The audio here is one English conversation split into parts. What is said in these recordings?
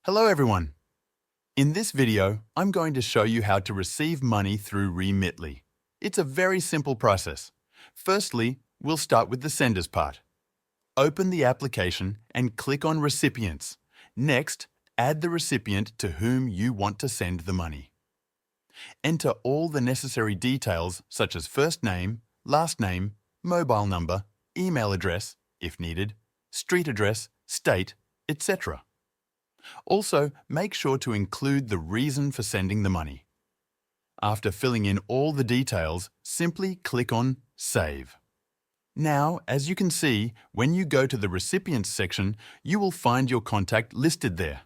Hello everyone. In this video, I'm going to show you how to receive money through Remitly. It's a very simple process. Firstly, we'll start with the senders part. Open the application and click on Recipients. Next, add the recipient to whom you want to send the money. Enter all the necessary details such as first name, last name, mobile number, email address, if needed, street address, state, etc. Also, make sure to include the reason for sending the money. After filling in all the details, simply click on Save. Now, as you can see, when you go to the Recipients section, you will find your contact listed there.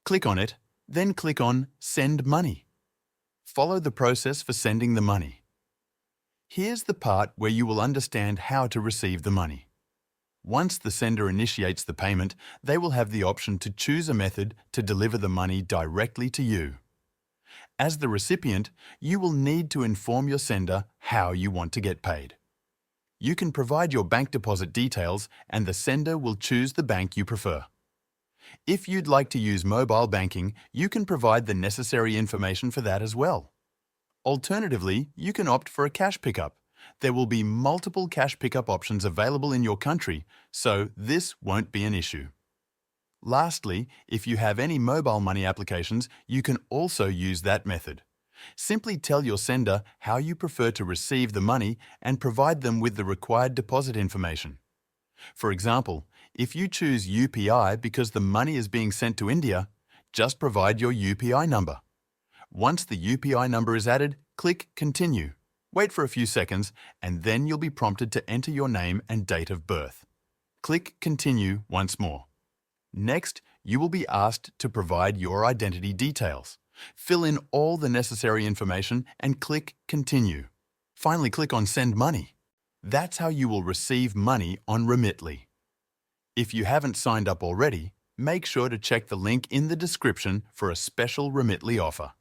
Click on it, then click on Send Money. Follow the process for sending the money. Here's the part where you will understand how to receive the money. Once the sender initiates the payment, they will have the option to choose a method to deliver the money directly to you. As the recipient, you will need to inform your sender how you want to get paid. You can provide your bank deposit details and the sender will choose the bank you prefer. If you'd like to use mobile banking, you can provide the necessary information for that as well. Alternatively, you can opt for a cash pickup. There will be multiple cash pickup options available in your country, so this won't be an issue. Lastly, if you have any mobile money applications, you can also use that method. Simply tell your sender how you prefer to receive the money and provide them with the required deposit information. For example, if you choose UPI because the money is being sent to India, just provide your UPI number. Once the UPI number is added, click Continue. Wait for a few seconds, and then you'll be prompted to enter your name and date of birth. Click Continue once more. Next, you will be asked to provide your identity details. Fill in all the necessary information and click Continue. Finally, click on Send Money. That's how you will receive money on Remitly. If you haven't signed up already, make sure to check the link in the description for a special Remitly offer.